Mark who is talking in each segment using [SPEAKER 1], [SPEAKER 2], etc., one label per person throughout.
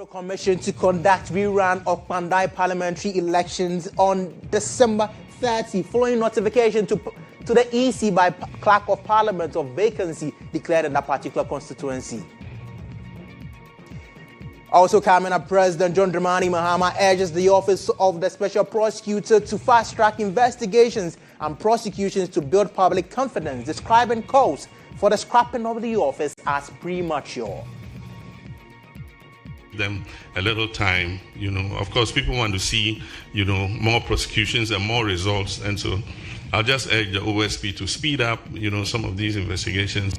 [SPEAKER 1] Commission to conduct rerun of Mandai parliamentary elections on December 30, following notification to the EC by Clerk of Parliament of vacancy declared in that particular constituency. Also coming up, President John Dramani Mahama urges the Office of the Special Prosecutor to fast-track investigations and prosecutions to build public confidence, describing calls for the scrapping of the office as premature.
[SPEAKER 2] Them a little time, of course people want to see, more prosecutions and more results, and so I'll just urge the OSP to speed up, some of these investigations.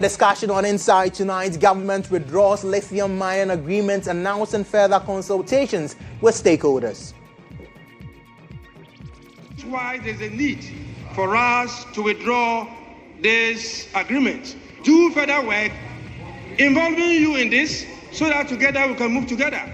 [SPEAKER 1] Discussion on Inside tonight. Government withdraws lithium mining agreement, announcing further consultations with stakeholders.
[SPEAKER 3] That's why there's a need for us to withdraw this agreement. Do further work involving you in this, so that together we can move together.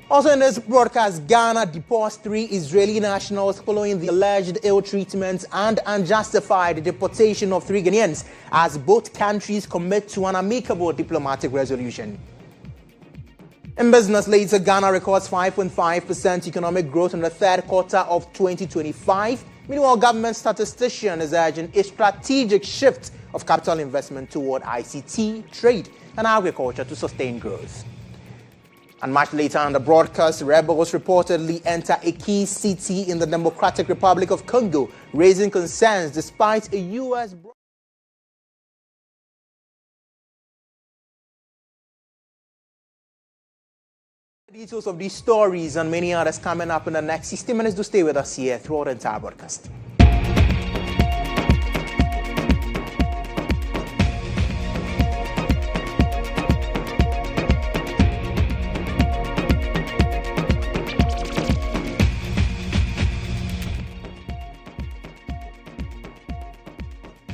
[SPEAKER 1] Also in this broadcast, Ghana deports 3 Israeli nationals following the alleged ill treatment and unjustified deportation of 3 Ghanaians as both countries commit to an amicable diplomatic resolution. In business later, Ghana records 5.5% economic growth in the third quarter of 2025. Meanwhile, government statistician is urging a strategic shift of capital investment toward ICT, trade, and agriculture to sustain growth. And much later on the broadcast, rebels reportedly enter a key city in the Democratic Republic of Congo, raising concerns despite a U.S. Details of these stories and many others coming up in the next 60 minutes. To stay with us here throughout the entire broadcast.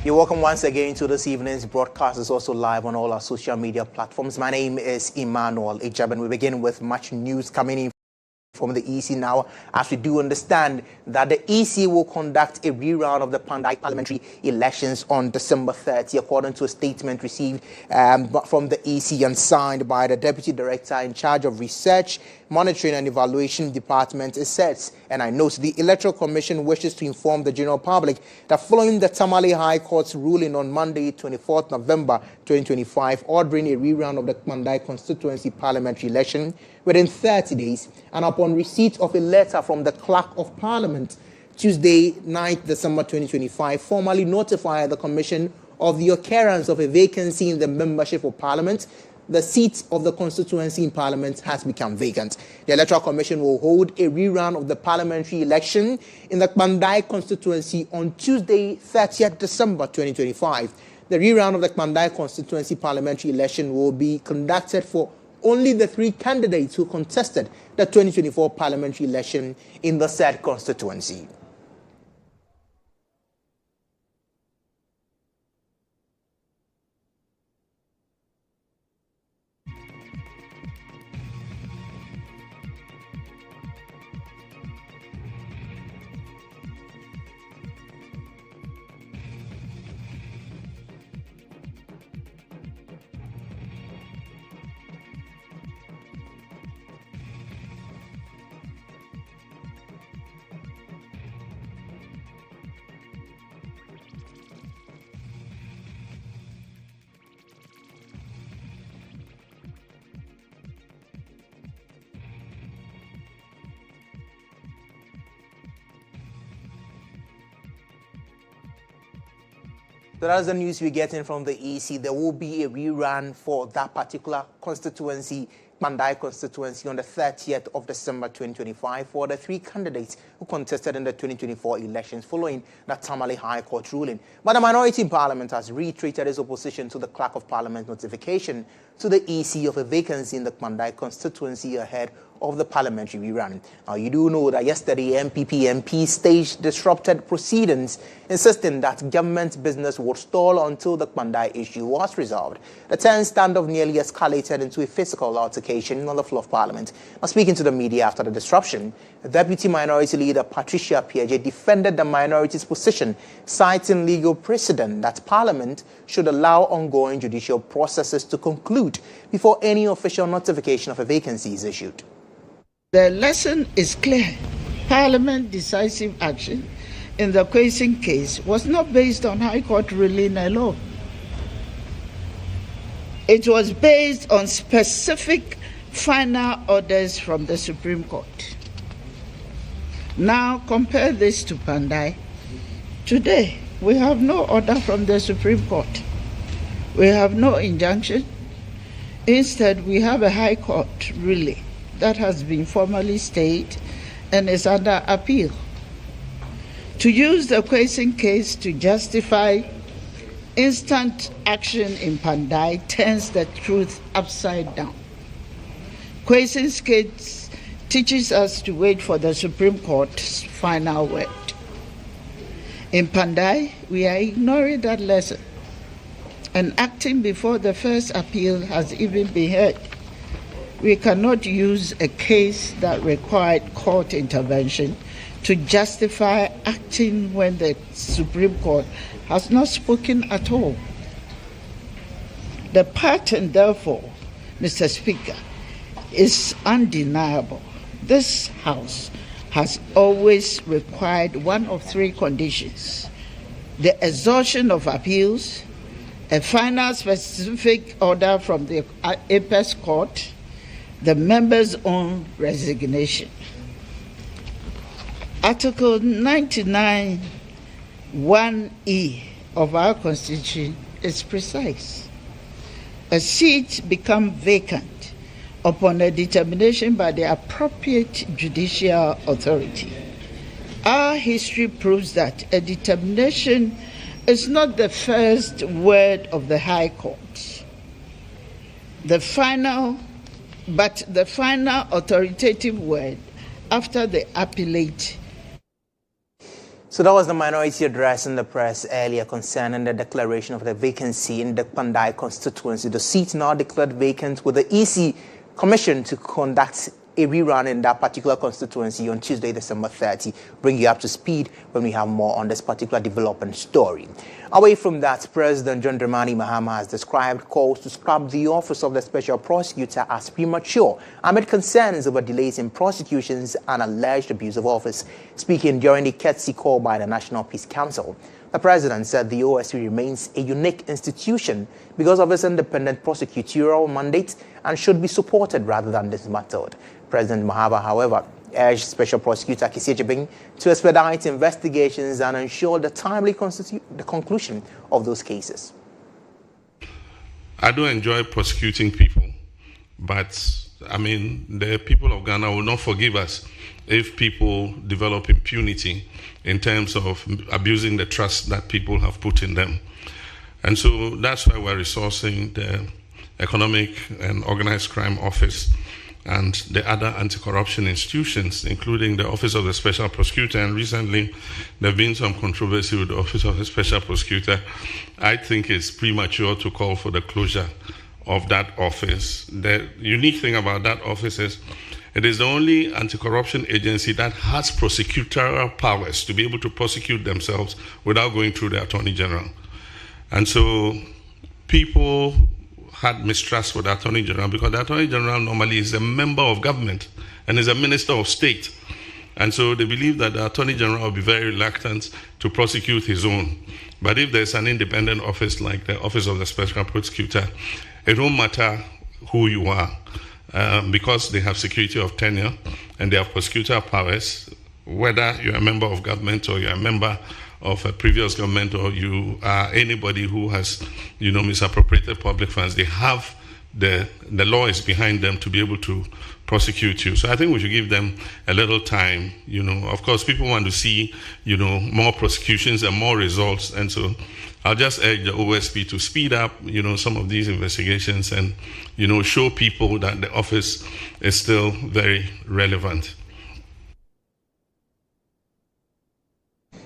[SPEAKER 1] You're welcome once again to this evening's broadcast. It's also live on all our social media platforms. My name is Emmanuel Agyabeng. We begin with much news coming in from the EC now, as we do understand that the EC will conduct a rerun of the Pandai parliamentary elections on December 30, according to a statement received from the EC and signed by the Deputy Director in charge of Research, Monitoring and Evaluation Department. It says, and I note, the Electoral Commission wishes to inform the general public that following the Tamale High Court's ruling on Monday, 24th November 2025, ordering a rerun of the Mandai constituency parliamentary election within 30 days, and upon receipt of a letter from the Clerk of Parliament, Tuesday, 9th December 2025, formally notified the Commission of the occurrence of a vacancy in the membership of Parliament. The seat of the constituency in Parliament has become vacant. The Electoral Commission will hold a rerun of the parliamentary election in the Mandai constituency on Tuesday, 30th December 2025. The rerun of the Mandai constituency parliamentary election will be conducted for only the 3 candidates who contested the 2024 parliamentary election in the said constituency. So that's the news we're getting from the EC. There will be a rerun for that particular constituency, Mandai constituency, on the 30th of December 2025 for the 3 candidates who contested in the 2024 elections following the Tamale High Court ruling. But the minority in Parliament has reiterated its opposition to the Clerk of Parliament notification to the EC of a vacancy in the Mandai constituency ahead of the parliamentary rerun. Now, you do know that yesterday MPP MP staged disrupted proceedings, insisting that government business would stall until the Pandai issue was resolved. The tense standoff nearly escalated into a physical altercation on the floor of Parliament. Now, speaking to the media after the disruption, Deputy Minority Leader Patricia Piaget defended the minority's position, citing legal precedent that Parliament should allow ongoing judicial processes to conclude before any official notification of a vacancy is issued.
[SPEAKER 4] The lesson is clear. Parliament decisive action in the GHOne case was not based on High Court ruling alone. It was based on specific final orders from the Supreme Court. Now compare this to Pandai. Today, we have no order from the Supreme Court. We have no injunction. Instead, we have a High Court ruling that has been formally stayed and is under appeal. To use the GHOne case to justify instant action in Pandai turns the truth upside down. GHOne's case teaches us to wait for the Supreme Court's final word. In Pandai, we are ignoring that lesson and acting before the first appeal has even been heard. We cannot use a case that required court intervention to justify acting when the Supreme Court has not spoken at all. The pattern, therefore, Mr. Speaker, is undeniable. This House has always required one of three conditions: the exhaustion of appeals, a final specific order from the Apex Court, the member's own resignation. Article 99, 1E of our Constitution is precise. A seat becomes vacant upon a determination by the appropriate judicial authority. Our history proves that a determination is not the first word of the High Court. The final authoritative word after the appellate.
[SPEAKER 1] So that was the minority address in the press earlier concerning the declaration of the vacancy in the Pandai constituency. The seat now declared vacant, with the EC commissioned to conduct a rerun in that particular constituency on Tuesday, December 30. Bring you up to speed when we have more on this particular development story. Away from that, President John Dramani Mahama has described calls to scrap the office of the special prosecutor as premature amid concerns over delays in prosecutions and alleged abuse of office. Speaking during the courtesy call by the National Peace Council, the president said the OSP remains a unique institution because of its independent prosecutorial mandate and should be supported rather than dismantled. President Mahama, however, urged Special Prosecutor Agyabeng to expedite investigations and ensure the timely conclusion of those cases.
[SPEAKER 2] I do enjoy prosecuting people, but the people of Ghana will not forgive us if people develop impunity in terms of abusing the trust that people have put in them. And so that's why we're resourcing the Economic and Organized Crime Office and the other anti-corruption institutions, including the Office of the Special Prosecutor. And recently, there have been some controversy with the Office of the Special Prosecutor. I think it's premature to call for the closure of that office. The unique thing about that office is it is the only anti-corruption agency that has prosecutorial powers to be able to prosecute themselves without going through the Attorney General. And so people had mistrust for the Attorney General because the Attorney General normally is a member of government and is a minister of state. And so they believe that the Attorney General will be very reluctant to prosecute his own. But if there's an independent office like the Office of the Special Prosecutor, it won't matter who you are because they have security of tenure and they have prosecutorial powers, whether you're a member of government or you're a member of a previous government or you are anybody who has, misappropriated public funds. They have the law is behind them to be able to prosecute you. So I think we should give them a little time. Of course, people want to see, more prosecutions and more results. And so I'll just urge the OSP to speed up, some of these investigations and, show people that the office is still very relevant.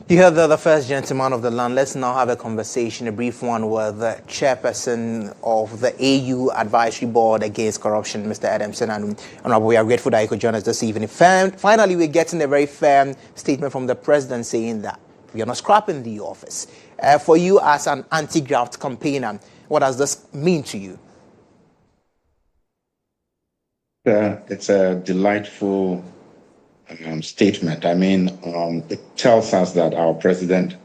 [SPEAKER 1] You heard the first gentleman of the land. Let's now have a conversation, a brief one, with the chairperson of the AU Advisory Board Against Corruption, Mr. Adamson. And Honorable, we are grateful that you could join us this evening. Finally, we're getting a very firm statement from the president saying that we are not scrapping the office. For you as an anti-graft campaigner, what does this mean to you?
[SPEAKER 5] It's a delightful statement. I mean, it tells us that our president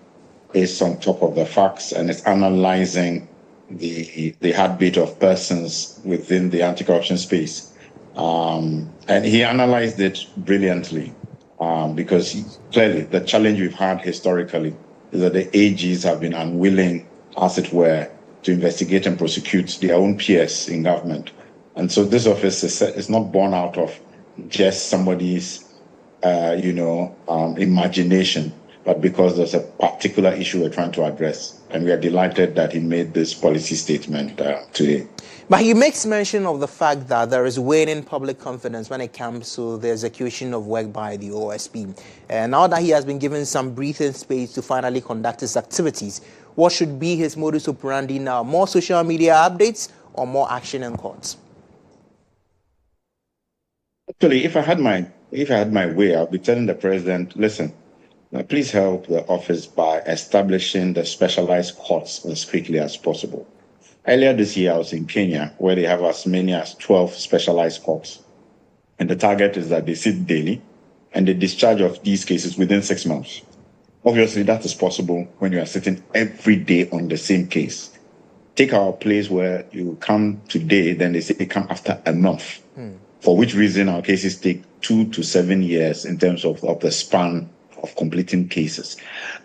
[SPEAKER 5] is on top of the facts and is analyzing the heartbeat of persons within the anti-corruption space. And he analyzed it brilliantly because clearly the challenge we've had historically is that the AGs have been unwilling, as it were, to investigate and prosecute their own peers in government. And so this office is not born out of just somebody's imagination, but because there's a particular issue we're trying to address. And we are delighted that he made this policy statement today.
[SPEAKER 1] But he makes mention of the fact that there is waning public confidence when it comes to the execution of work by the OSP. And now that he has been given some breathing space to finally conduct his activities, what should be his modus operandi now? More social media updates or more action in courts?
[SPEAKER 5] Actually, if I had my way, I'll be telling the president, listen, please help the office by establishing the specialized courts as quickly as possible. Earlier this year, I was in Kenya, where they have as many as 12 specialized courts. And the target is that they sit daily and they discharge of these cases within 6 months. Obviously, that is possible when you are sitting every day on the same case. Take our place where you come today, then they say they come after a month. For which reason our cases take 2 to 7 years in terms of the span of completing cases.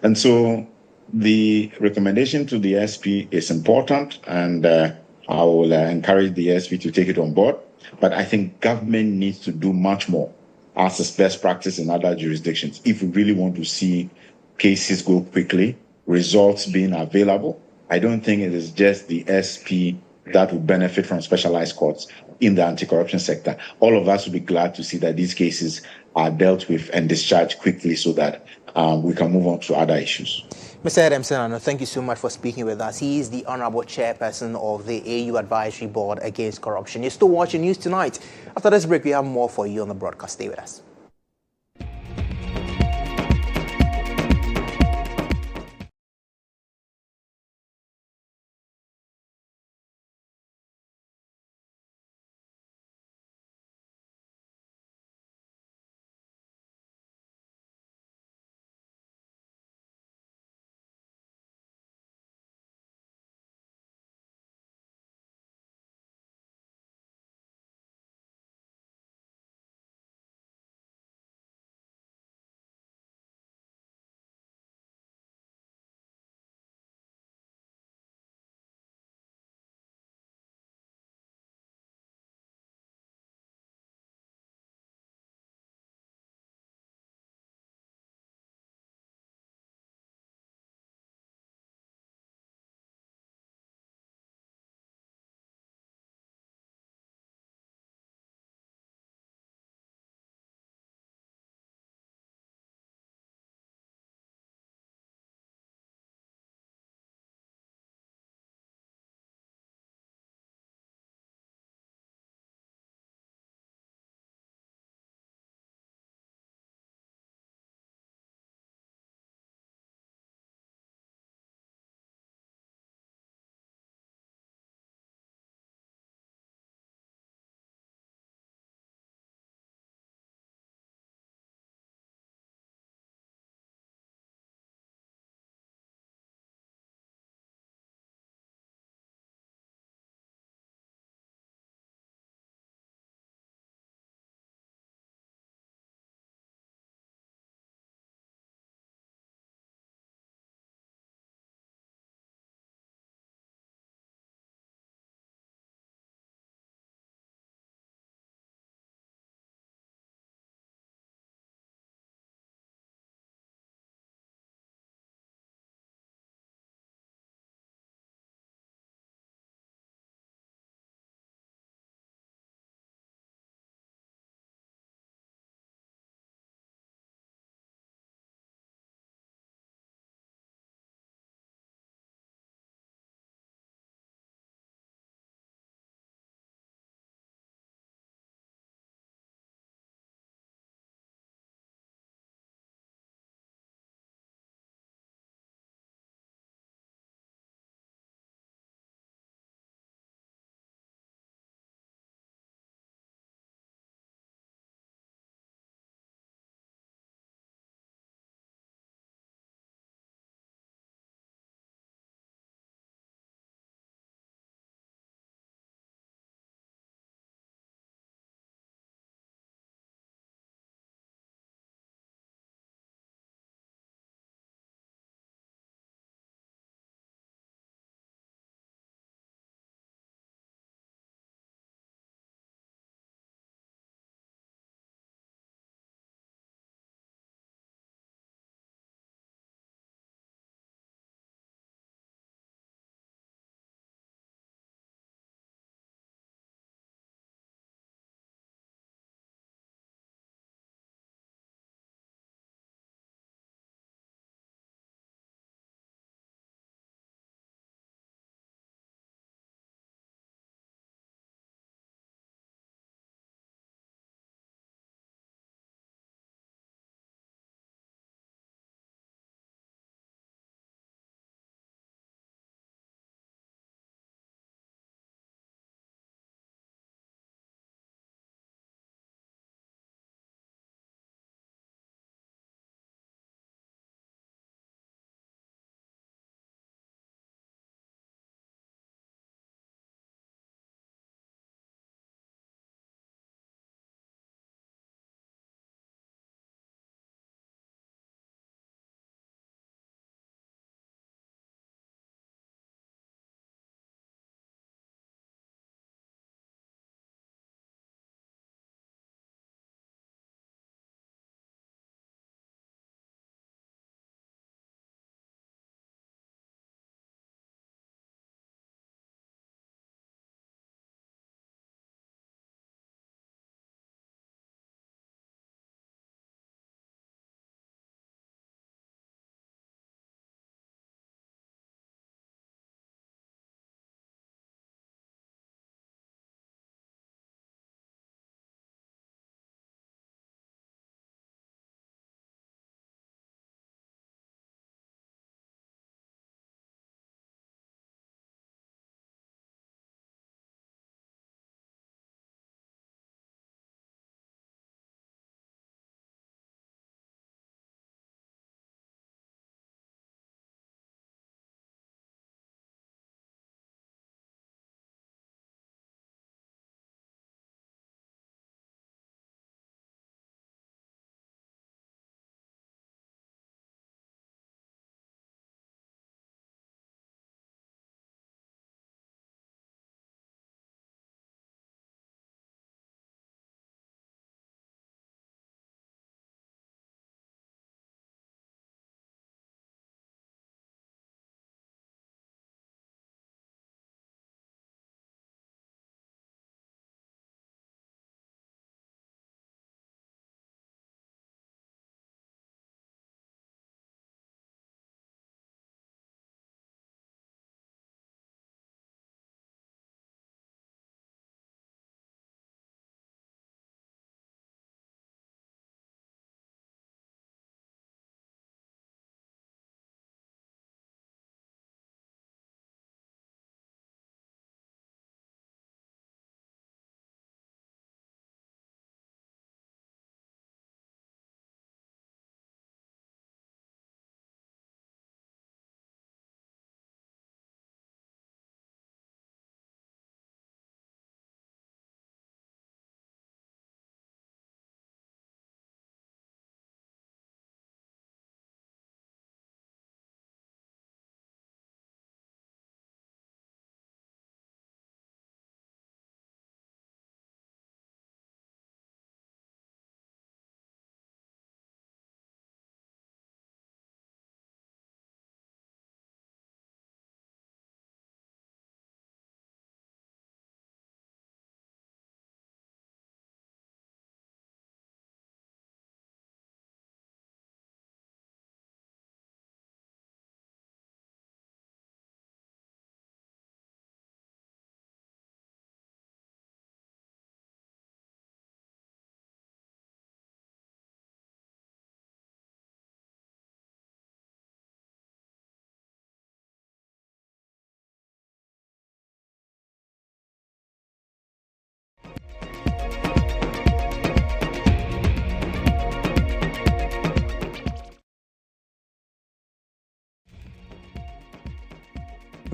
[SPEAKER 5] And so the recommendation to the SP is important, and I will encourage the SP to take it on board. But I think government needs to do much more, as is best practice in other jurisdictions, if we really want to see cases go quickly, results being available. I don't think it is just the SP that will benefit from specialized courts in the anti-corruption sector. All of us will be glad to see that these cases are dealt with and discharged quickly so that we can move on to other issues.
[SPEAKER 1] Mr. Adamson, thank you so much for speaking with us. He is the Honorable Chairperson of the AU Advisory Board Against Corruption. You're still watching News Tonight. After this break, we have more for you on the broadcast. Stay with us.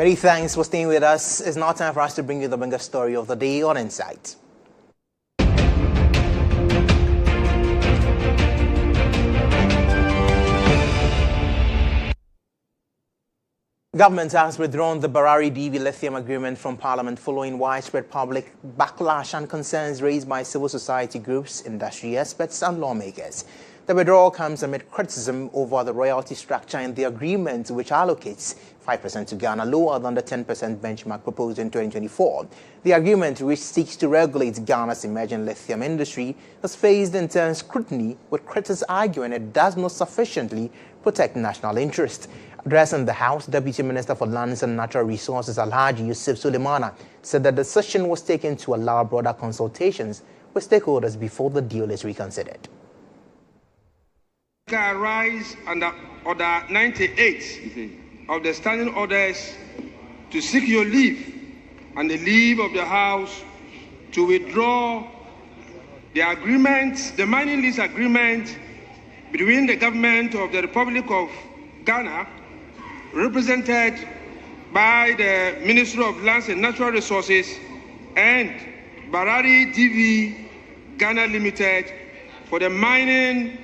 [SPEAKER 1] Many thanks for staying with us. It's now time for us to bring you the biggest story of the day on Insight. Government has withdrawn the Barari DV lithium agreement from Parliament following widespread public backlash and concerns raised by civil society groups, industry experts and lawmakers. The withdrawal comes amid criticism over the royalty structure in the agreement, which allocates 5% to Ghana, lower than the 10% benchmark proposed in 2024. The agreement, which seeks to regulate Ghana's emerging lithium industry, has faced intense scrutiny, with critics arguing it does not sufficiently protect national interest. Addressing the House, Deputy Minister for Lands and Natural Resources Alhaji Yusuf Sulemana said the decision was taken to allow broader consultations with stakeholders before the deal is reconsidered.
[SPEAKER 3] I rise under Order 98 of the Standing Orders to seek your leave and the leave of the House to withdraw the agreement, the mining lease agreement between the government of the Republic of Ghana, represented by the Ministry of Lands and Natural Resources, and Barari DV Ghana Limited for the mining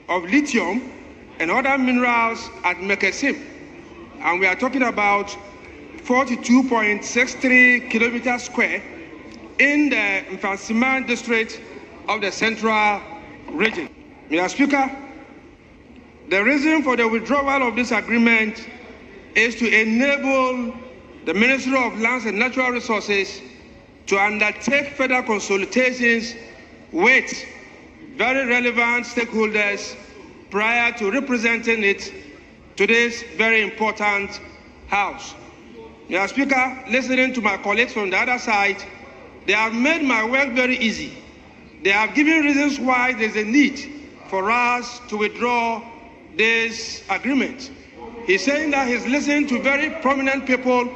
[SPEAKER 3] of lithium and other minerals at Mekesim. And we are talking about 42.63 kilometers square in the Mfantsima district of the Central Region. Mr. Speaker, the reason for the withdrawal of this agreement is to enable the Ministry of Lands and Natural Resources to undertake further consultations with very relevant stakeholders prior to representing it to this very important House. Mr. Speaker, listening to my colleagues from the other side, they have made my work very easy. They have given reasons why there's a need for us to withdraw this agreement. He's saying that he's listened to very prominent people.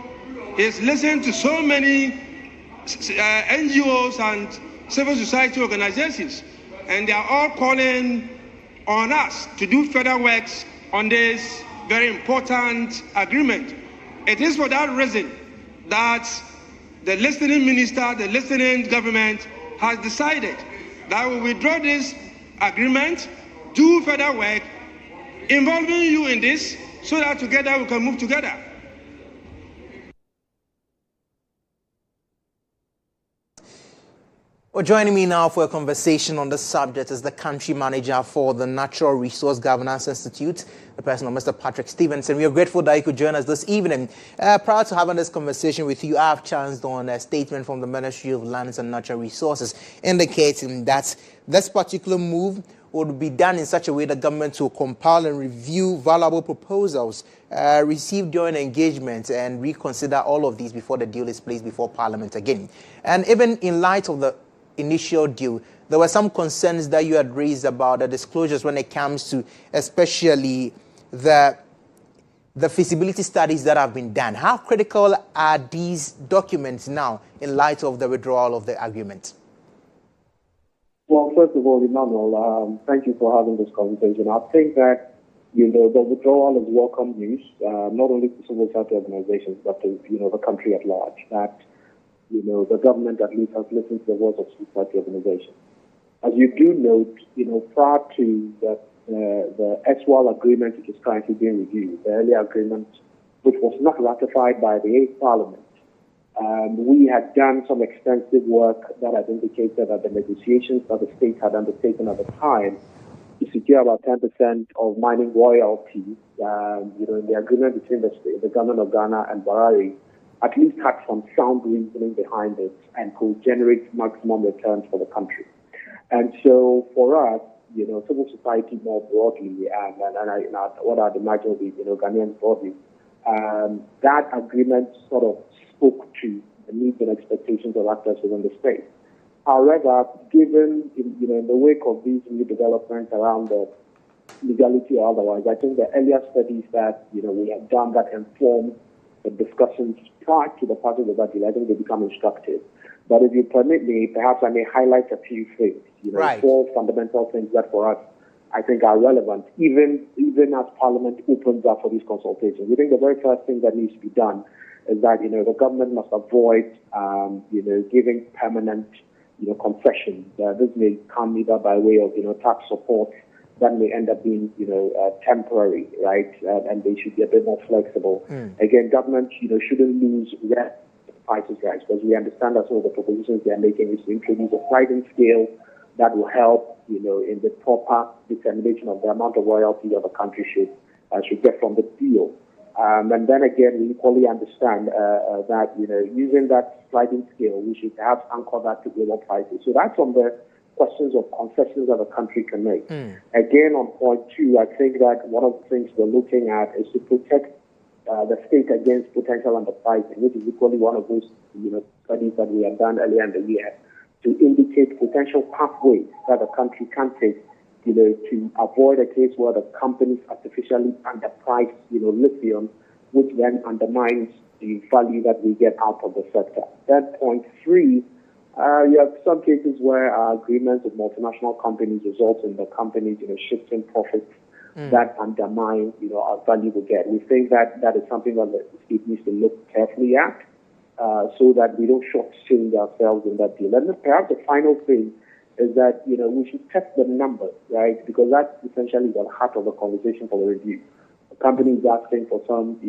[SPEAKER 3] He's listened to so many NGOs and civil society organizations, and they are all calling on us to do further works on this very important agreement. It is for that reason that the listening minister, the listening government has decided that we withdraw this agreement, do further work, involving you in this, so that together we can move together.
[SPEAKER 1] Well, joining me now for a conversation on the subject is the country manager for the Natural Resource Governance Institute, the person of Mr. Patrick Stevenson. We are grateful that you could join us this evening. Prior to having this conversation with you, I have chanced on a statement from the Ministry of Lands and Natural Resources indicating that this particular move would be done in such a way that government will compile and review valuable proposals received during engagement and reconsider all of these before the deal is placed before Parliament again. And even in light of the initial deal, there were some concerns that you had raised about the disclosures when it comes to especially the feasibility studies that have been done. How critical are these documents now in light of the withdrawal of the agreement?
[SPEAKER 6] Well, first of all, Emmanuel, thank you for having this conversation. I think that, the withdrawal is welcome news, not only to civil society organizations, but to, the country at large, that, the government at least has listened to the voice of civil society organizations. As you do note, prior to the SWAL agreement, which is currently being reviewed, the earlier agreement, which was not ratified by the 8th Parliament, we had done some extensive work that had indicated that the negotiations that the state had undertaken at the time to secure about 10% of mining royalties, in the agreement between the government of Ghana and Barari, at least had some sound reasoning behind it and could generate maximum returns for the country. And so for us, civil society more broadly, and what I'd imagine would be, Ghanaians broadly, that agreement sort of spoke to the needs and expectations of actors within the state. However, given in the wake of these new developments around the legality or otherwise, I think the earlier studies that we had done that informed the discussions prior to the passage of that deal, I think they become instructive. But if you permit me, perhaps I may highlight a few things.
[SPEAKER 1] Right.
[SPEAKER 6] 4 fundamental things that for us I think are relevant, even as Parliament opens up for these consultations. We think the very first thing that needs to be done is that, the government must avoid, giving permanent, concessions. This may come either by way of, tax support that may end up being, temporary, right? And they should be a bit more flexible. Again, government, shouldn't lose prices, right? Because we understand that some of the propositions they are making is to introduce a sliding scale that will help, in the proper determination of the amount of royalty that the country should get from the deal. And then again, we equally understand that, using that sliding scale, we should perhaps anchor that to global prices. So that's on the questions of concessions that a country can make. Again, on point 2, I think that one of the things we're looking at is to protect the state against potential underpricing, which is equally one of those, studies that we have done earlier in the year to indicate potential pathways that a country can take, to avoid a case where the companies artificially underprice, lithium, which then undermines the value that we get out of the sector. Then point 3, you have some cases where agreements with multinational companies result in the companies, shifting profits that undermine, our value we get. We think that that is something that the state needs to look carefully at, so that we don't shortchange ourselves in that deal. And perhaps the final thing is that, we should test the numbers, right? Because that's essentially the heart of the conversation for the review. The company is asking for some,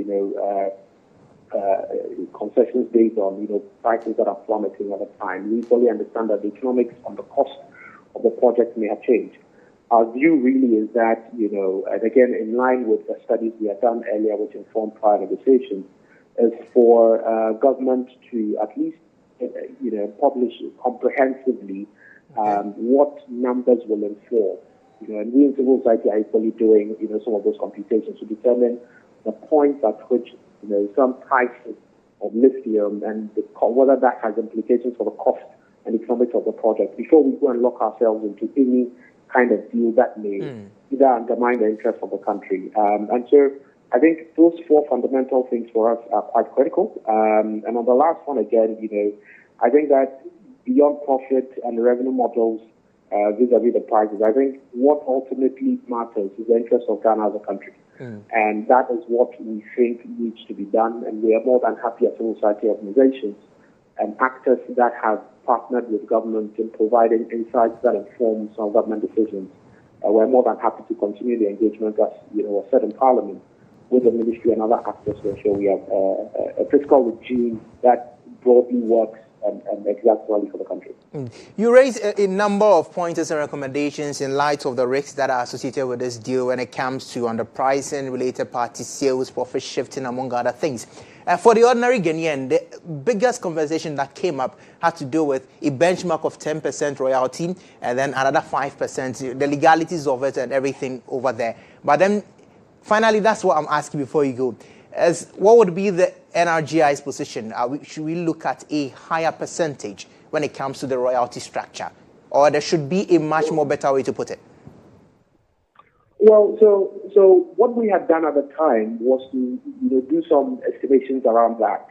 [SPEAKER 6] concessions based on, prices that are plummeting at the time. We fully understand that the economics on the cost of the project may have changed. Our view really is that, and again, in line with the studies we had done earlier, which informed prior negotiations, is for government to at least, publish comprehensively what numbers will inform. And we in civil society are equally doing, some of those computations to determine the point at which, some prices of lithium and whether that has implications for the cost and economics of the project before we go and lock ourselves into any kind of deal that may either undermine the interest of the country. And so I think those 4 fundamental things for us are quite critical. And on the last one, again, I think that beyond profit and revenue models vis-a-vis the prices, I think what ultimately matters is the interest of Ghana as a country. And that is what we think needs to be done. And we are more than happy as civil society organizations and actors that have partnered with government in providing insights that inform some government decisions. We're more than happy to continue the engagement as, was said in Parliament with the ministry and other actors to ensure we have a fiscal regime that broadly works and exact value for the country.
[SPEAKER 1] You raise a number of pointers and recommendations in light of the risks that are associated with this deal when it comes to underpricing, related party sales, profit shifting, among other things. For the ordinary Ghanaian, the biggest conversation that came up had to do with a benchmark of 10% royalty and then another 5%, the legalities of it and everything over there. But then, finally, that's what I'm asking before you go. What would be the NRGI's position? Should we look at a higher percentage when it comes to the royalty structure? Or there should be a much more better way to put it?
[SPEAKER 6] Well, so what we had done at the time was to do some estimations around that.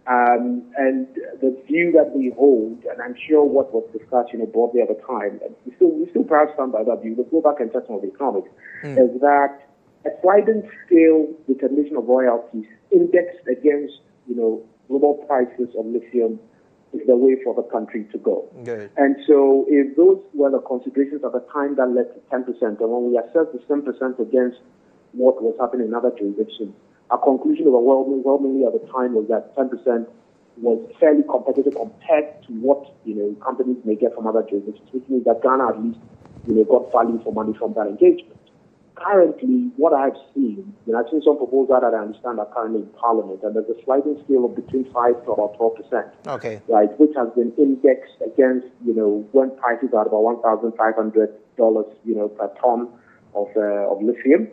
[SPEAKER 6] And the view that we hold, and I'm sure what was discussed broadly at the time, and we still perhaps stand by that view, but go back and touch on the economics, is that a sliding scale determination of royalties indexed against, global prices of lithium is the way for the country to go.
[SPEAKER 1] Good.
[SPEAKER 6] And so if those were the considerations at the time that led to 10%, and when we assessed the 10% against what was happening in other jurisdictions, our conclusion overwhelmingly at the time was that 10% was fairly competitive compared to what, companies may get from other jurisdictions, which means that Ghana at least, got value for money from that engagement. Currently, what I've seen, I've seen some proposals that I understand are currently in Parliament, and there's a sliding scale of between 5 to about 12%.
[SPEAKER 1] Okay.
[SPEAKER 6] Right, which has been indexed against, when prices are about $1,500, per ton of lithium.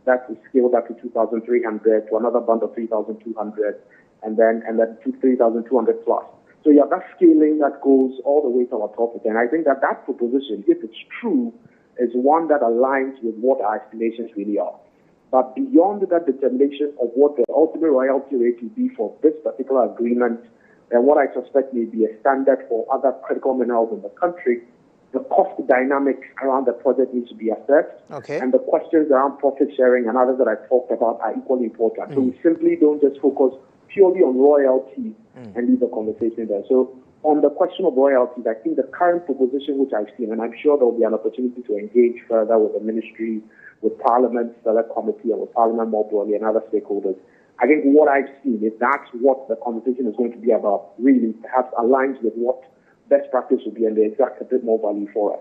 [SPEAKER 6] That's scaled up to 2,300 to another band of 3,200, and then to 3,200 plus. So you have that scaling that goes all the way to our 12%. And I think that proposition, if it's true, is one that aligns with what our estimations really are. But beyond that determination of what the ultimate royalty rate will be for this particular agreement, and what I suspect may be a standard for other critical minerals in the country, the cost dynamics around the project needs to be assessed.
[SPEAKER 1] Okay.
[SPEAKER 6] And the questions around profit sharing and others that I talked about are equally important. So we simply don't just focus purely on royalties and leave the conversation there. So on the question of royalties, I think the current proposition which I've seen, and I'm sure there will be an opportunity to engage further with the ministry, with Parliament Select Committee, and with Parliament more broadly and other stakeholders. I think what I've seen, if that's what the conversation is going to be about, really perhaps aligns with what best practice would be, and they extract a bit more value for us.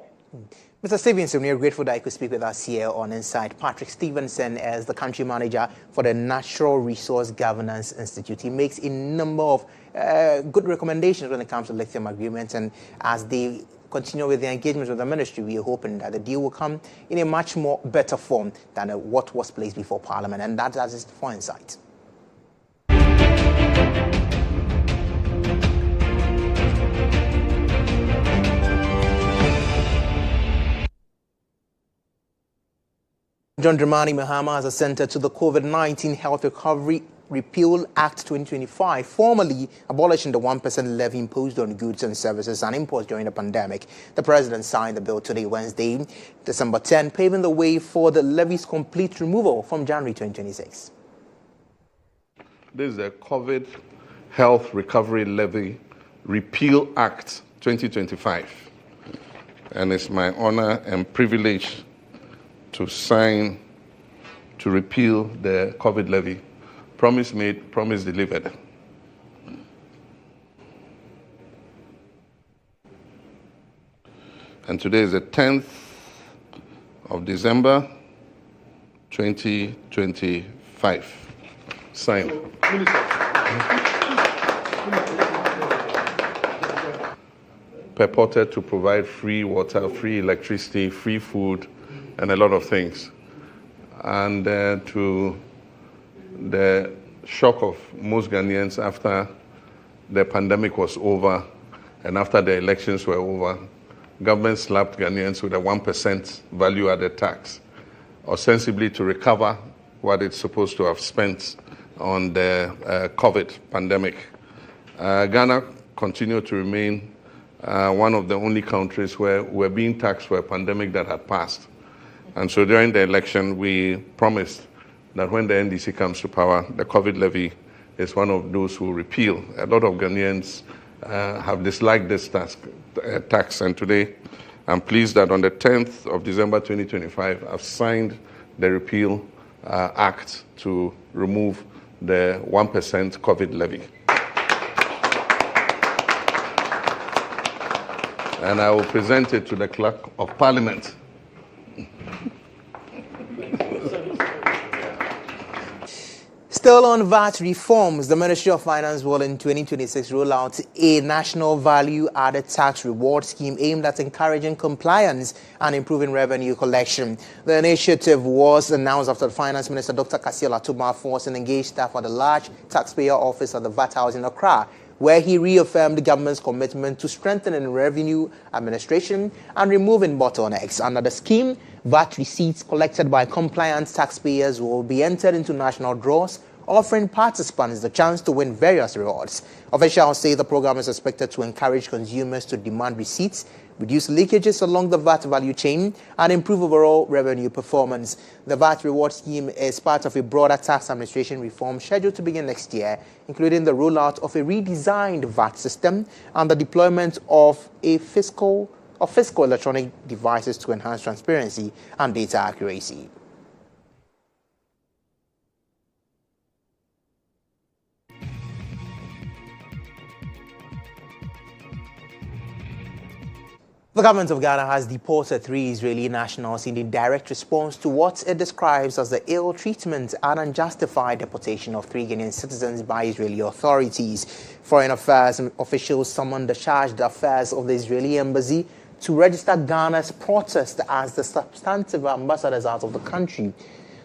[SPEAKER 1] Mr. Stevenson, we are grateful that you could speak with us here on Insight. Patrick Stevenson is the country manager for the Natural Resource Governance Institute. He makes a number of good recommendations when it comes to lithium agreements, and as they continue with the engagement with the ministry, we are hoping that the deal will come in a much more better form than what was placed before Parliament, and that is for Insight. John Dramani Mahama has assented to the COVID-19 Health Recovery Repeal Act 2025, formally abolishing the 1% levy imposed on goods and services and imports during the pandemic. The president signed the bill today, Wednesday, December 10, paving the way for the levy's complete removal from January 2026.
[SPEAKER 2] This is the COVID Health Recovery Levy Repeal Act 2025. And it's my honor and privilege to sign to repeal the COVID levy. Promise made, promise delivered. And today is the 10th of December, 2025. Signed. Purported to provide free water, free electricity, free food, and a lot of things. And to the shock of most Ghanaians after the pandemic was over and after the elections were over, government slapped Ghanaians with a 1% value-added tax, ostensibly to recover what it's supposed to have spent on the COVID pandemic. Ghana continued to remain one of the only countries where we're being taxed for a pandemic that had passed. And so during the election, we promised that when the NDC comes to power, the COVID levy is one of those who repeal. A lot of Ghanaians have disliked this tax, and today I'm pleased that on the 10th of December 2025, I've signed the repeal act to remove the 1% COVID levy. And I will present it to the Clerk of Parliament.
[SPEAKER 1] Still on VAT reforms, the Ministry of Finance will in 2026 roll out a national value-added tax reward scheme aimed at encouraging compliance and improving revenue collection. The initiative was announced after the Finance Minister, Dr. Kassia Latuma, forced and engaged staff at the large taxpayer office at the VAT House in Accra, where he reaffirmed the government's commitment to strengthening revenue administration and removing bottlenecks. Under the scheme, VAT receipts collected by compliant taxpayers will be entered into national draws, offering participants the chance to win various rewards. Officials say the program is expected to encourage consumers to demand receipts, reduce leakages along the VAT value chain, and improve overall revenue performance. The VAT reward scheme is part of a broader tax administration reform scheduled to begin next year, including the rollout of a redesigned VAT system and the deployment of fiscal electronic devices to enhance transparency and data accuracy. The government of Ghana has deported 3 Israeli nationals in a direct response to what it describes as the ill treatment and unjustified deportation of 3 Ghanaian citizens by Israeli authorities. Foreign Affairs officials summoned the charged affairs of the Israeli embassy to register Ghana's protest as the substantive ambassadors out of the country.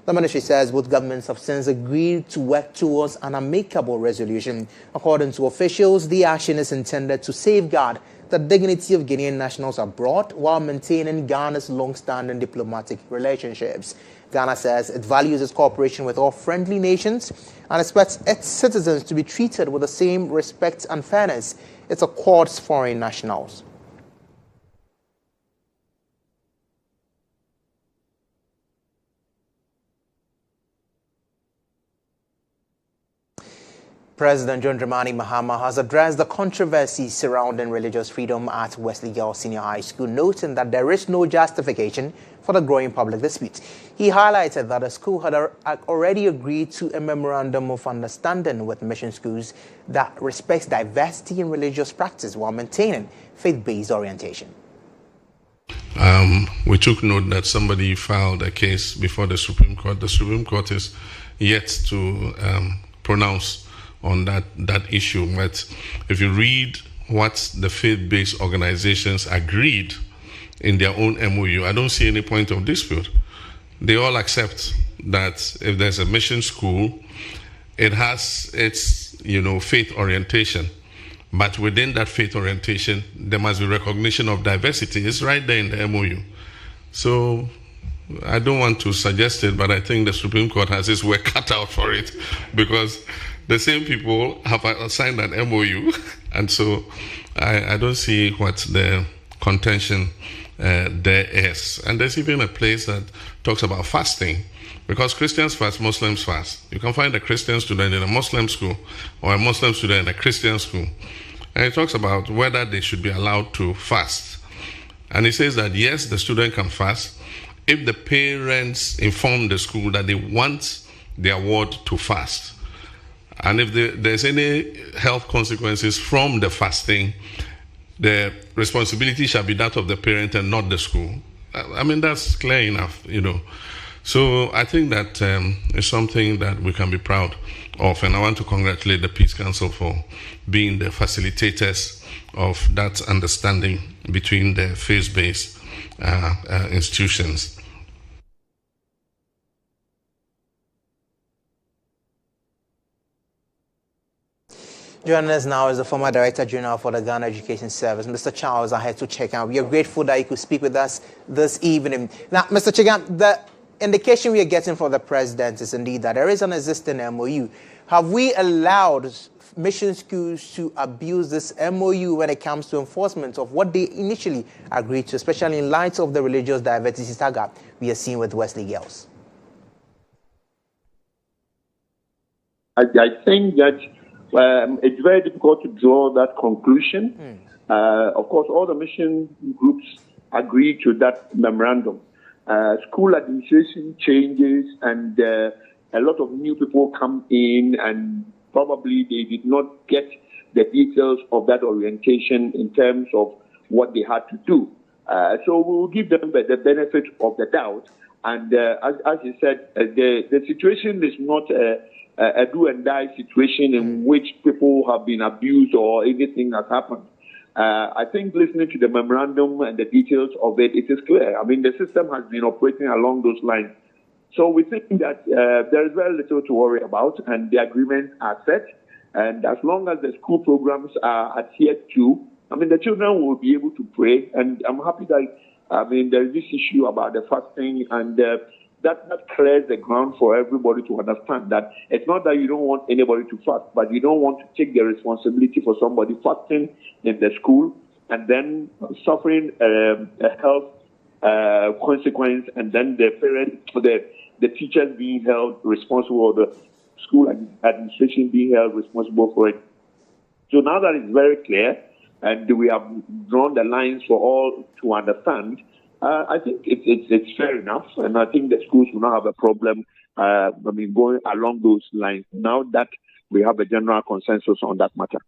[SPEAKER 1] The ministry says both governments have since agreed to work towards an amicable resolution. According to officials, the action is intended to safeguard the dignity of Guinean nationals abroad while maintaining Ghana's long-standing diplomatic relationships. Ghana says it values its cooperation with all friendly nations and expects its citizens to be treated with the same respect and fairness it accords foreign nationals. President John Dramani Mahama has addressed the controversy surrounding religious freedom at Wesley Girls Senior High School, noting that there is no justification for the growing public dispute. He highlighted that the school had already agreed to a memorandum of understanding with mission schools that respects diversity in religious practice while maintaining faith-based orientation.
[SPEAKER 2] We took note that somebody filed a case before the Supreme Court. The Supreme Court is yet to pronounce on that issue. But if you read what the faith-based organizations agreed in their own MOU, I don't see any point of dispute. They all accept that if there's a mission school, it has its faith orientation. But within that faith orientation, there must be recognition of diversity. It's right there in the MOU. So I don't want to suggest it, but I think the Supreme Court has its work cut out for it, because the same people have signed an MOU, and so I don't see what the contention there is. And there's even a place that talks about fasting, because Christians fast, Muslims fast. You can find a Christian student in a Muslim school or a Muslim student in a Christian school. And it talks about whether they should be allowed to fast. And it says that yes, the student can fast if the parents inform the school that they want their ward to fast. And if there's any health consequences from the fasting, the responsibility shall be that of the parent and not the school. I mean, that's clear enough, So I think that is something that we can be proud of. And I want to congratulate the Peace Council for being the facilitators of that understanding between the faith-based institutions.
[SPEAKER 1] Joining us now is the former Director General for the Ghana Education Service, Mr. Charles Ahetu Chekan. We are grateful that you could speak with us this evening. Now, Mr. Chekan, the indication we are getting from the President is indeed that there is an existing MOU. Have we allowed mission schools to abuse this MOU when it comes to enforcement of what they initially agreed to, especially in light of the religious diversity saga we are seeing with Wesley Girls?
[SPEAKER 7] I think that it's very difficult to draw that conclusion. Of course, all the mission groups agreed to that memorandum. School administration changes, and a lot of new people come in, and probably they did not get the details of that orientation in terms of what they had to do. So we will give them the benefit of the doubt. And as you said, the situation is not a do-and-die situation in which people have been abused or anything has happened. I think listening to the memorandum and the details of it, it is clear. I mean, the system has been operating along those lines. So we think that there is very little to worry about, and the agreements are set. And as long as the school programs are adhered to, I mean, the children will be able to pray. And I'm happy that, I mean, there is this issue about the fasting, and that clears the ground for everybody to understand that it's not that you don't want anybody to fast, but you don't want to take the responsibility for somebody fasting in the school and then suffering a health consequence, and then the parents, the teachers being held responsible, or the school administration being held responsible for it. So now that it's very clear, and we have drawn the lines for all to understand, I think it's fair enough, and I think the schools will not have a problem. Going along those lines now that we have a general consensus on that matter.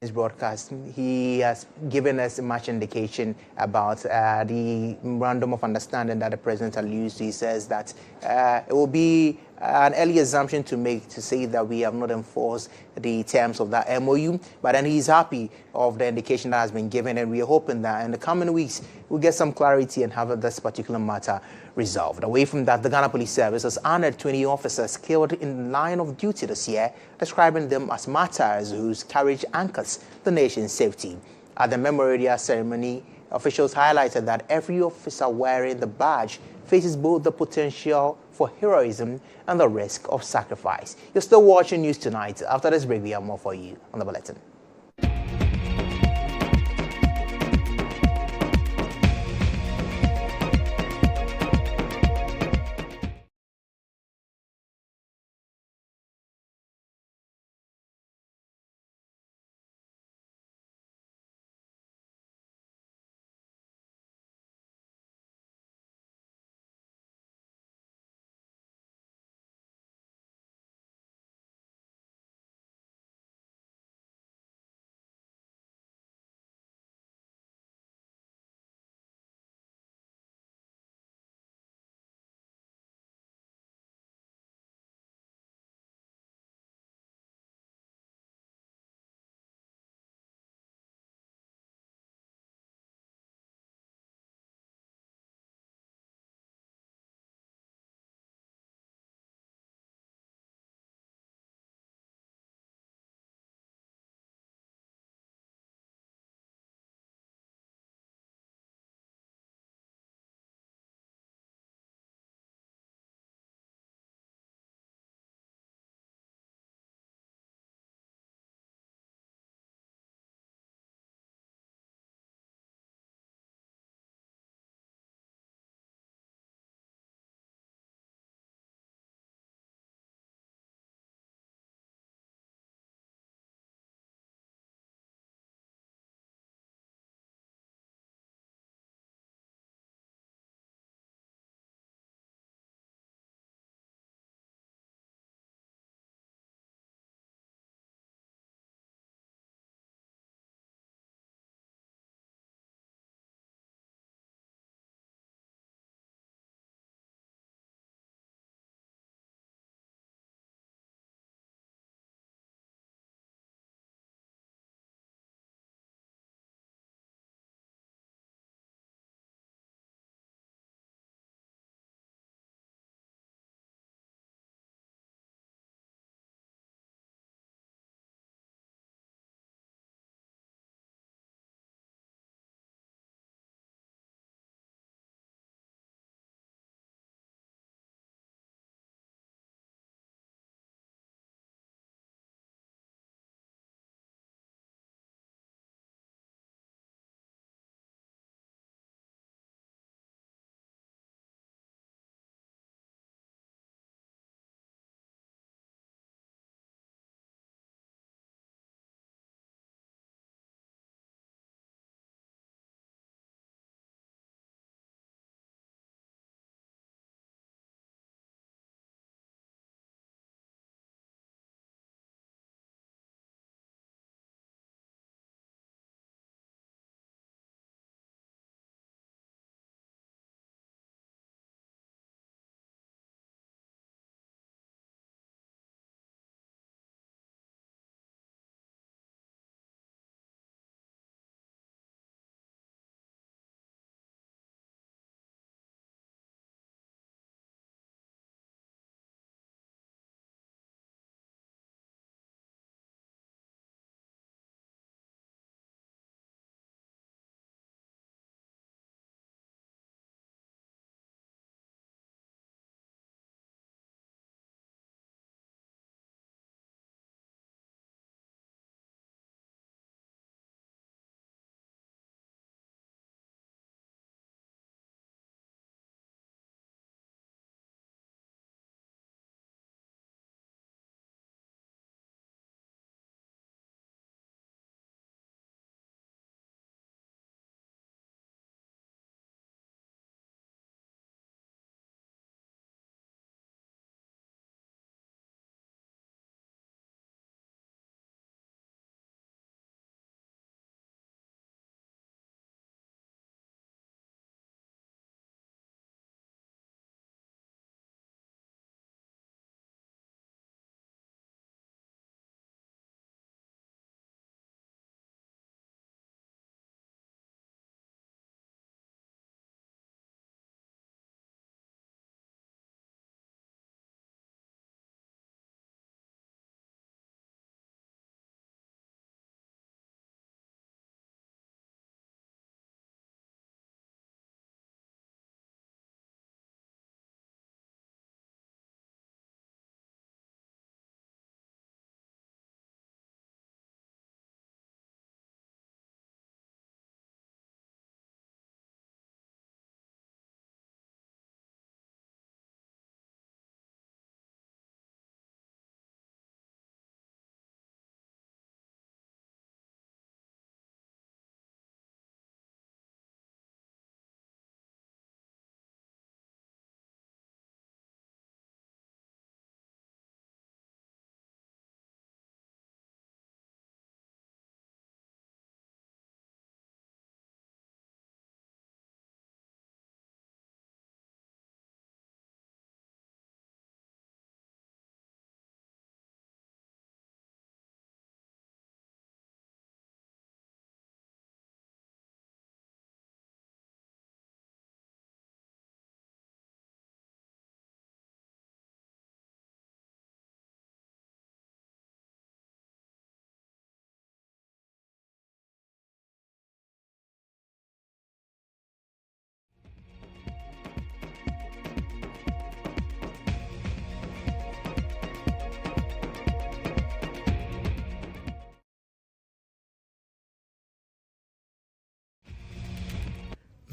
[SPEAKER 1] His broadcast, he has given us much indication about the memorandum of understanding that the President alludes to. He says that it will be an early assumption to make to say that we have not enforced the terms of that MOU, but then he's happy of the indication that has been given, and we are hoping that in the coming weeks we'll get some clarity and have this particular matter resolved. Away from that, the Ghana Police Service has honored 20 officers killed in line of duty this year, describing them as martyrs whose courage anchors the nation's safety. At the memorial ceremony, officials highlighted that every officer wearing the badge faces both the potential for heroism and the risk of sacrifice. You're still watching News Tonight. After this break, we have more for you on the bulletin.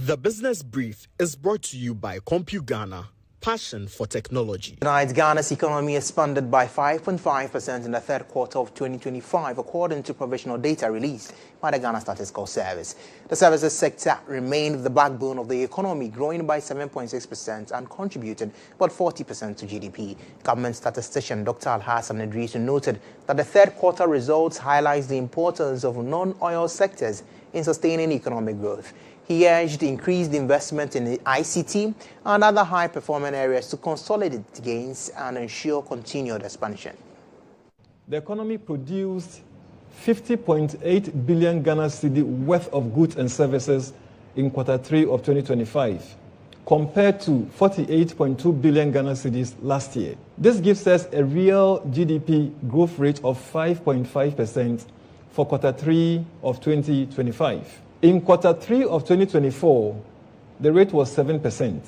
[SPEAKER 8] The Business Brief is brought to you by CompuGhana, passion for technology.
[SPEAKER 1] Tonight, Ghana's economy expanded by 5.5% in the third quarter of 2025, according to provisional data released by the Ghana Statistical Service. The services sector remained the backbone of the economy, growing by 7.6% and contributed about 40% to GDP. Government statistician Dr. Alhassan Idrisu noted that the third quarter results highlights the importance of non-oil sectors in sustaining economic growth. He urged increased investment in the ICT and other high-performing areas to consolidate gains and ensure continued expansion.
[SPEAKER 9] The economy produced 50.8 billion Ghana cedi worth of goods and services in quarter 3 of 2025, compared to 48.2 billion Ghana cedis last year. This gives us a real GDP growth rate of 5.5% for quarter 3 of 2025. In quarter 3 of 2024, the rate was 7%.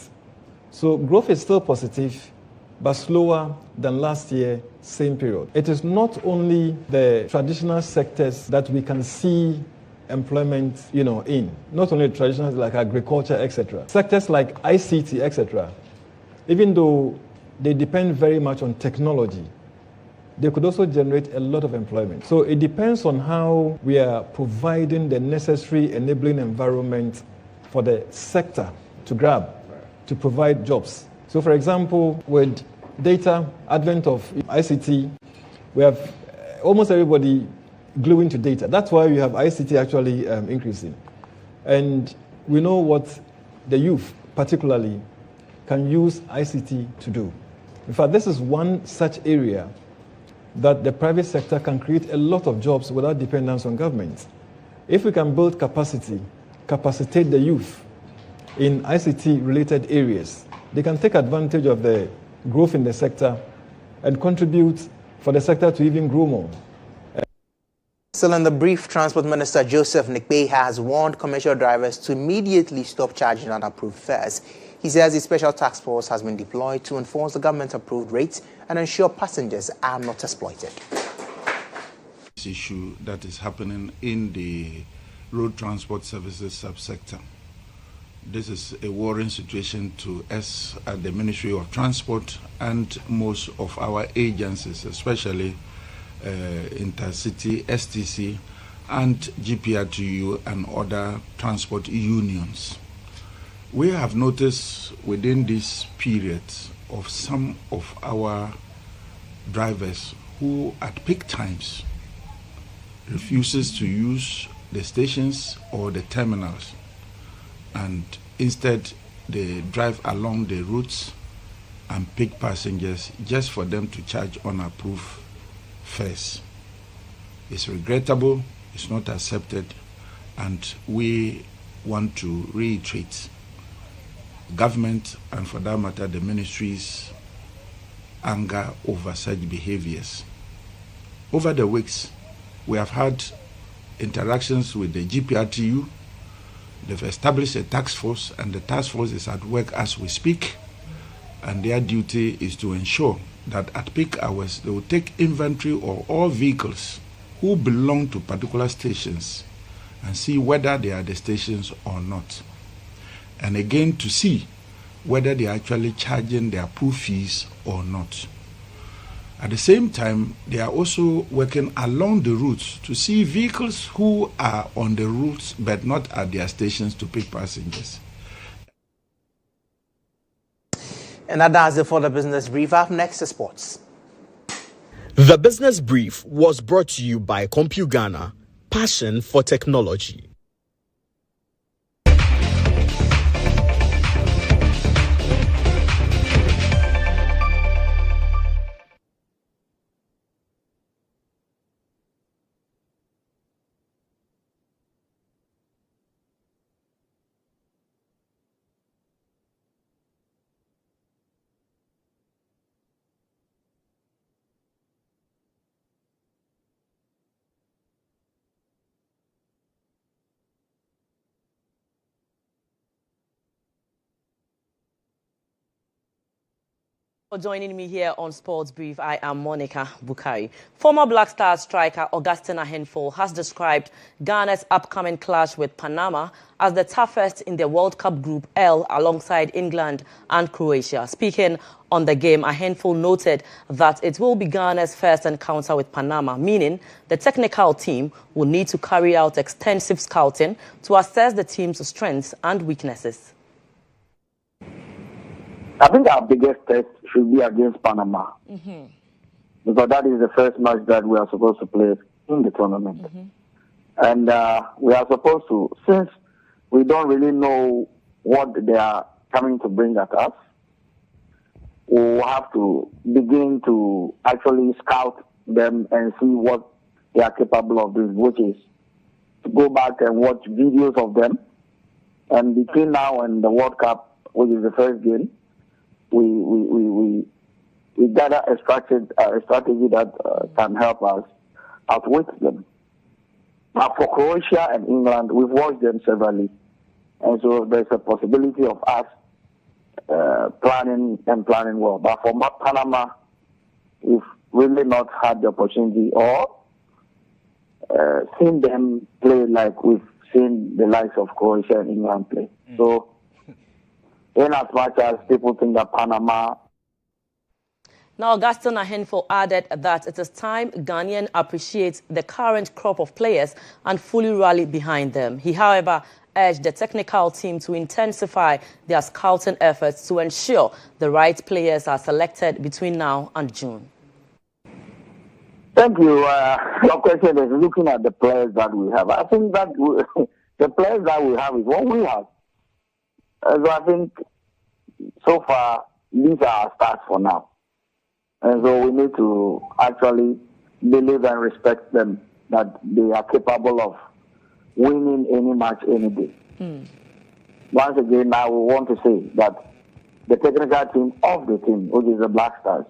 [SPEAKER 9] So growth is still positive, but slower than last year, same period. It is not only the traditional sectors that we can see employment, in. Not only traditional like agriculture, etc. Sectors like ICT, etc. Even though they depend very much on technology, they could also generate a lot of employment. So it depends on how we are providing the necessary enabling environment for the sector to grab, to provide jobs. So for example, with data, advent of ICT, we have almost everybody gluing to data. That's why we have ICT actually increasing. And we know what the youth particularly can use ICT to do. In fact, this is one such area that the private sector can create a lot of jobs without dependence on government. If we can build capacity, capacitate the youth in ICT-related areas, they can take advantage of the growth in the sector and contribute for the sector to even grow more.
[SPEAKER 1] Still in the brief, Transport Minister Joseph Nikbey has warned commercial drivers to immediately stop charging unapproved fares. He says a special task force has been deployed to enforce the government-approved rates and ensure passengers are not exploited.
[SPEAKER 10] This issue that is happening in the road transport services subsector. This is a worrying situation to us at the Ministry of Transport and most of our agencies, especially Intercity, STC, and GPRTU and other transport unions. We have noticed within this period of some of our drivers who at peak times refuses to use the stations or the terminals, and instead they drive along the routes and pick passengers just for them to charge unapproved fares. It's regrettable, it's not accepted, and we want to reiterate government and for that matter the ministry's anger over such behaviors. Over the weeks, we have had interactions with the GPRTU. They've established a task force, and the task force is at work as we speak, and their duty is to ensure that at peak hours they will take inventory of all vehicles who belong to particular stations and see whether they are the stations or not. And again to see whether they are actually charging their approved fees or not. At the same time, they are also working along the routes to see vehicles who are on the routes but not at their stations to pick passengers.
[SPEAKER 1] And that does it for the Business Brief. Up next is sports.
[SPEAKER 8] The Business Brief was brought to you by CompuGhana, passion for technology.
[SPEAKER 11] For joining me here on Sports Brief, I am Monica Bukari. Former Black Stars striker Augustine Ahenfo has described Ghana's upcoming clash with Panama as the toughest in the World Cup Group L alongside England and Croatia. Speaking on the game, Ahenfo noted that it will be Ghana's first encounter with Panama, meaning the technical team will need to carry out extensive scouting to assess the team's strengths and weaknesses.
[SPEAKER 12] I think our biggest test should be against Panama. Because that is the first match that we are supposed to play in the tournament. And we are supposed to, since we don't really know what they are coming to bring at us, we'll have to begin to actually scout them and see what they are capable of doing, which is to go back and watch videos of them. And between now and the World Cup, which is the first game, we gather a strategy that can help us outwit them. But for Croatia and England, we've watched them severally. And so there's a possibility of us planning well. But for Panama, we've really not had the opportunity or seen them play like we've seen the likes of Croatia and England play. So, in as much as people think that Panama...
[SPEAKER 11] Now, Augustine Ahenfo added that it is time Ghanaian appreciates the current crop of players and fully rally behind them. He, however, urged the technical team to intensify their scouting efforts to ensure the right players are selected between now and June.
[SPEAKER 12] Thank you. Your question is looking at the players that we have. I think that the players that we have is what we have. So I think so far, these are our stars for now. And so we need to actually believe and respect them, that they are capable of winning any match any day. Once again, I will want to say that the technical team of the team, which is the Black Stars,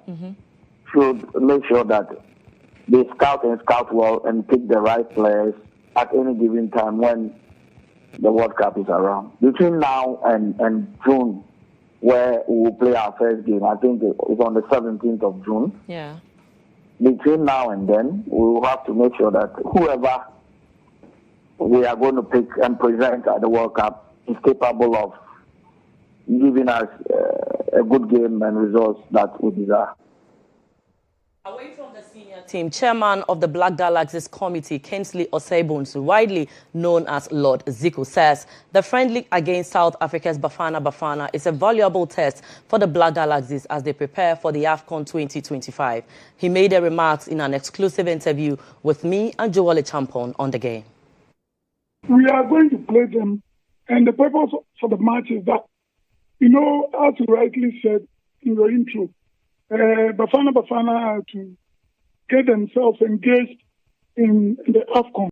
[SPEAKER 12] should make sure that they scout well and pick the right players at any given time when the World Cup is around. Between now and June, where we will play our first game, I think it's on the 17th of June.
[SPEAKER 11] Yeah.
[SPEAKER 12] Between now and then, we will have to make sure that whoever we are going to pick and present at the World Cup is capable of giving us a good game and results that we desire.
[SPEAKER 11] Away from the senior team, chairman of the Black Galaxies Committee, Kingsley Osei-Bonsu, widely known as Lord Zico, says the friendly against South Africa's Bafana is a valuable test for the Black Galaxies as they prepare for the AFCON 2025. He made the remarks in an exclusive interview with me and GHOne on the game.
[SPEAKER 13] We are going to play them, and the purpose for the match is that, as you rightly said in your intro, Bafana to get themselves engaged in the AFCON.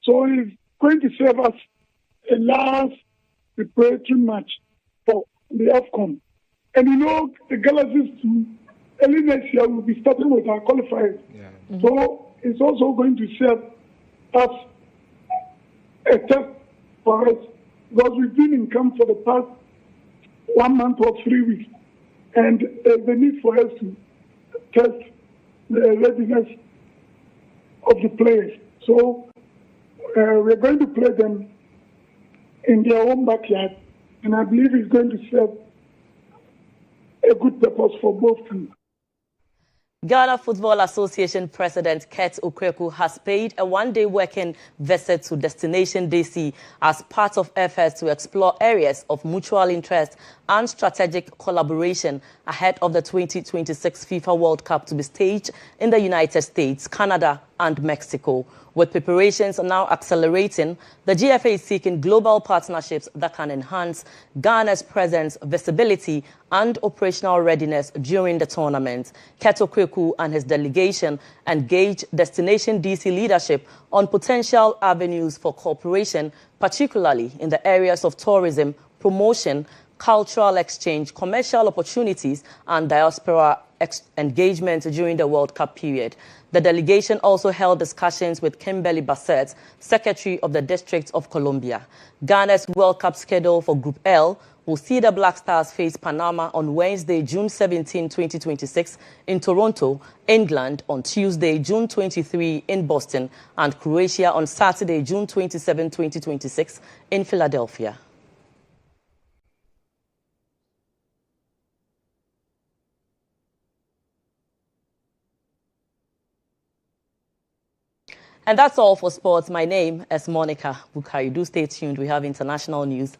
[SPEAKER 13] So it's going to serve us a last preparatory match for the AFCON. And the Galaxies early next year will be starting with our qualifiers. So it's also going to serve us a test for us, because we've been in camp for the past 1 month or 3 weeks. And there's a need for us to test the readiness of the players. So we're going to play them in their own backyard, and I believe it's going to serve a good purpose for both teams.
[SPEAKER 11] Ghana Football Association President Kurt Okweku has paid a one-day working visit to Destination DC as part of efforts to explore areas of mutual interest and strategic collaboration ahead of the 2026 FIFA World Cup to be staged in the United States, Canada and Mexico. With preparations now accelerating, the GFA is seeking global partnerships that can enhance Ghana's presence, visibility and operational readiness during the tournament. Kurt Okweku and his delegation engaged Destination DC leadership on potential avenues for cooperation, particularly in the areas of tourism, promotion, cultural exchange, commercial opportunities and diaspora engagement during the World Cup period. The delegation also held discussions with Kimberly Bassett, Secretary of the District of Columbia. Ghana's World Cup schedule for Group L will see the Black Stars face Panama on Wednesday, June 17, 2026 in Toronto, England on Tuesday, June 23 in Boston, and Croatia on Saturday, June 27, 2026 in Philadelphia. And that's all for sports. My name is Monica Bukari. Do stay tuned. We have international news.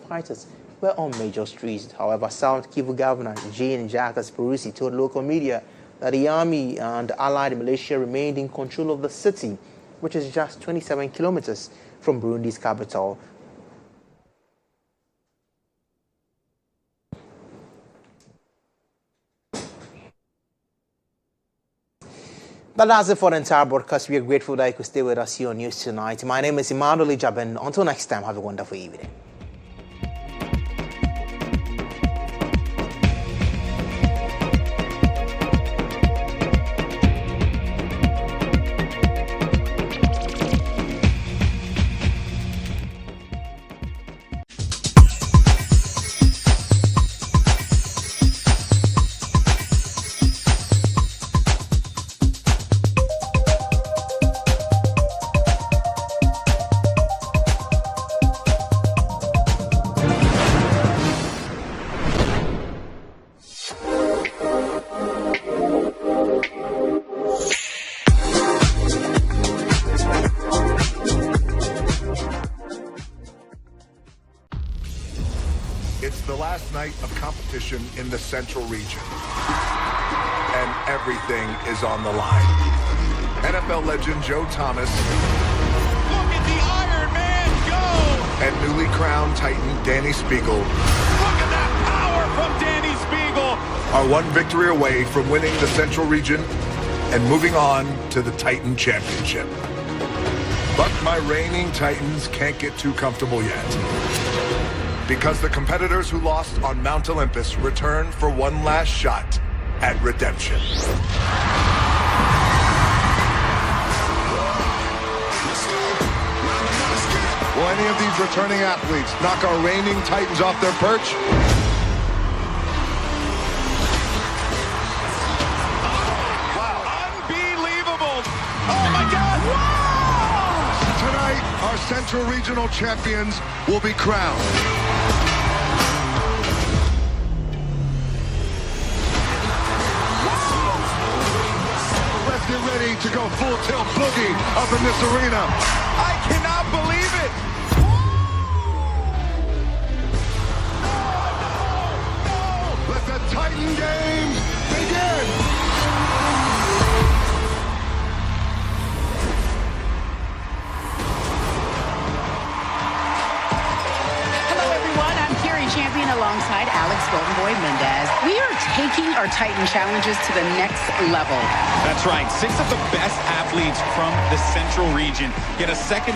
[SPEAKER 1] Fighters were on major streets. However, South Kivu Governor Jean Jacques Perusi told local media that the army and allied militia remained in control of the city, which is just 27 kilometers from Burundi's capital. But that's it for the entire broadcast. We are grateful that you could stay with us here on News Tonight. My name is Emmanuel Agyabeng. Until next time, have a wonderful evening.
[SPEAKER 14] It's the last night of competition in the Central Region, and everything is on the line. NFL legend Joe Thomas.
[SPEAKER 15] Look at the Iron Man go!
[SPEAKER 14] And newly crowned Titan Danny Spiegel.
[SPEAKER 15] Look at that power from Danny Spiegel!
[SPEAKER 14] Are one victory away from winning the Central Region and moving on to the Titan Championship. But my reigning Titans can't get too comfortable yet, because the competitors who lost on Mount Olympus return for one last shot at redemption. Will any of these returning athletes knock our reigning Titans off their perch?
[SPEAKER 15] Wow. Unbelievable! Oh my God!
[SPEAKER 14] Whoa! Tonight, our Central Regional champions will be crowned. Let's get ready to go full tilt boogie up in this arena.
[SPEAKER 15] I cannot believe it!
[SPEAKER 14] Let the Titan Games begin!
[SPEAKER 16] Champion alongside Alex Golden Boy Mendez. We are taking our Titan challenges to the next level.
[SPEAKER 15] That's right. 6 of the best athletes from the Central Region get a second